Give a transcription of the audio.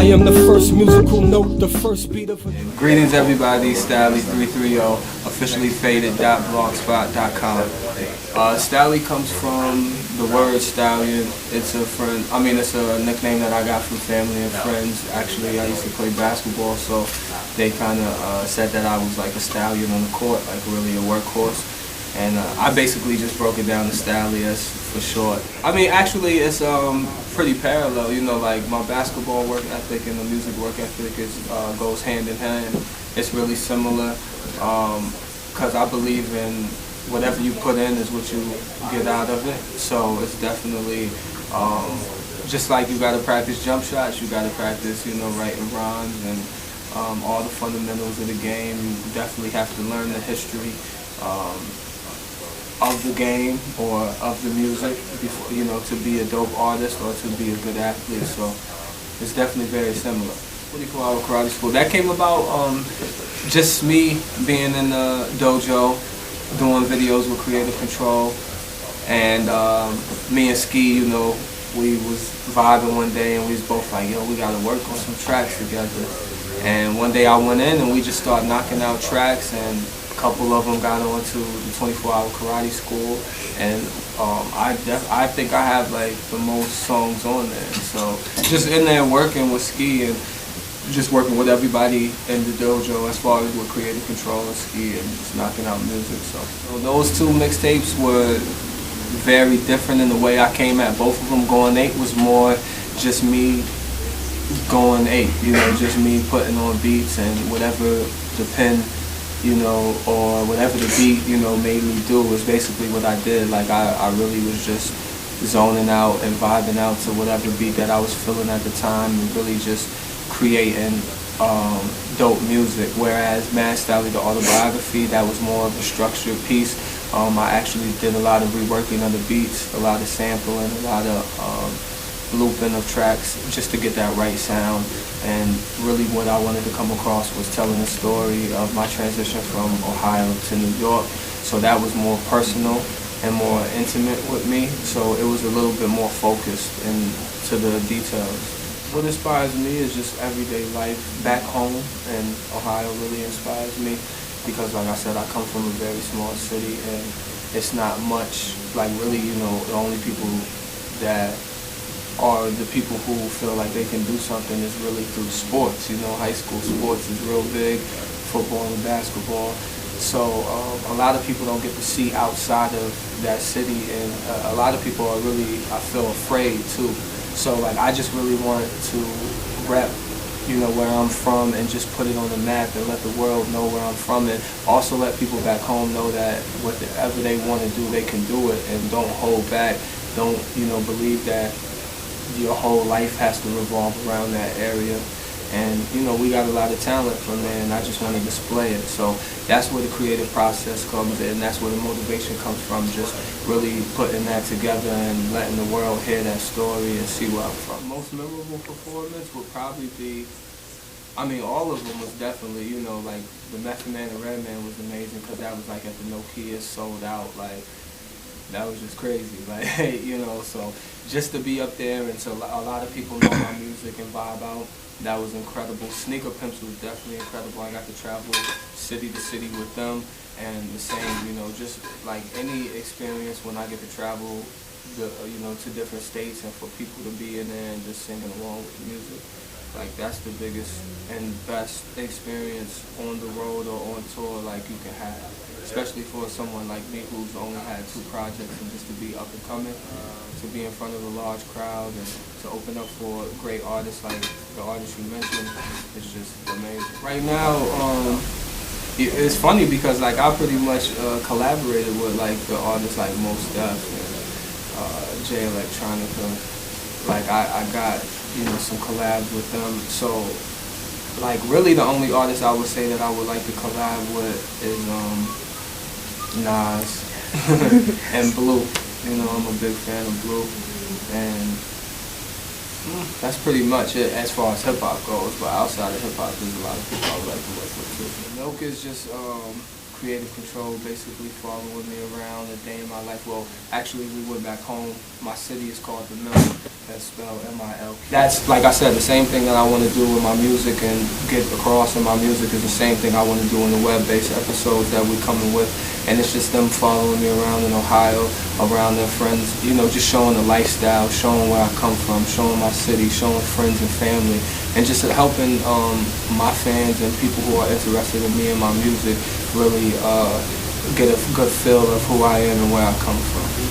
I am the first musical note, the first beat of a... Greetings everybody, StalleyInterview, officially F.A.D.E.D.blogspot.com. Stalley comes from the word stallion. It's a nickname that I got from family and friends. Actually, I used to play basketball, so they kind of said that I was like a stallion on the court, like really a workhorse. And I basically just broke it down to Stalley as for short. I mean, actually, it's pretty parallel. You know, like my basketball work ethic and the music work ethic goes hand in hand. It's really similar because I believe in whatever you put in is what you get out of it. So it's definitely just like you got to practice jump shots, you got to practice, you know, writing rhymes and all the fundamentals of the game. You definitely have to learn the history of the game or of the music before, you know, to be a dope artist or to be a good athlete. So it's definitely very similar. 24-hour karate school, that came about just me being in the dojo doing videos with Creative Control, and me and Ski, you know, we was vibing one day and we was both like, yo, we gotta work on some tracks together. And one day I went in and we just started knocking out tracks, and a couple of them got onto the 24-hour karate school, and I think I have like the most songs on there. So just in there working with Ski and just working with everybody in the dojo as far as with Creative Control and Ski and just knocking out music. So those two mixtapes were very different in the way I came at both of them. Going 8 was more just me going 8, you know, just me putting on beats and whatever the pen, you know, or whatever the beat, you know, made me do was basically what I did. Like I really was just zoning out and vibing out to whatever beat that I was feeling at the time and really just creating dope music. Whereas Mad Stalley, the autobiography, that was more of a structured piece. I actually did a lot of reworking of the beats, a lot of sampling, a lot of looping of tracks just to get that right sound. And really what I wanted to come across was telling the story of my transition from Ohio to New York. So that was more personal and more intimate with me. So it was a little bit more focused into the details. What inspires me is just everyday life back home, and Ohio really inspires me because, like I said, I come from a very small city and it's not much, like really, you know, the only people that are the people who feel like they can do something is really through sports. You know, high school sports is real big, football and basketball. So a lot of people don't get to see outside of that city, and a lot of people are really, I feel, afraid too. So like I just really want to rep, you know, where I'm from and just put it on the map and let the world know where I'm from, and also let people back home know that whatever they want to do, they can do it, and don't hold back. Don't, you know, believe that your whole life has to revolve around that area. And, you know, we got a lot of talent from there, and I just want to display it. So that's where the creative process comes in. That's where the motivation comes from, just really putting that together and letting the world hear that story and see where I'm from. Most memorable performance would probably be, I mean, all of them was definitely, you know, like the Method Man and Redman was amazing because that was like at the Nokia, sold out, like, that was just crazy, like, you know, so just to be up there and to a lot of people know my music and vibe out, that was incredible. Sneaker Pimps was definitely incredible. I got to travel city to city with them, and the same, you know, just like any experience when I get to travel, you know, to different states and for people to be in there and just singing along with the music. Like that's the biggest and best experience on the road or on tour like you can have, especially for someone like me who's only had 2 projects, and just to be up and coming, to be in front of a large crowd and to open up for great artists like the artists you mentioned, it's just amazing. Right now, it's funny because like I pretty much collaborated with like the artists like Mos Def and J Electronica. Like I got, you know, some collabs with them. So like really the only artist I would say that I would like to collab with is Nas and Blue. You know, I'm a big fan of Blue, and that's pretty much it as far as hip hop goes. But outside of hip hop, there's a lot of people I would like to work with too. Milk is just creative control, basically following me around a day in my life. Well, actually, we went back home. My city is called The Mill. That's spelled M-I-L. That's, like I said, the same thing that I want to do with my music and get across in my music is the same thing I want to do in the web-based episodes that we're coming with. And it's just them following me around in Ohio, around their friends, you know, just showing the lifestyle, showing where I come from, showing my city, showing friends and family, and just helping my fans and people who are interested in me and my music really get a good feel of who I am and where I come from.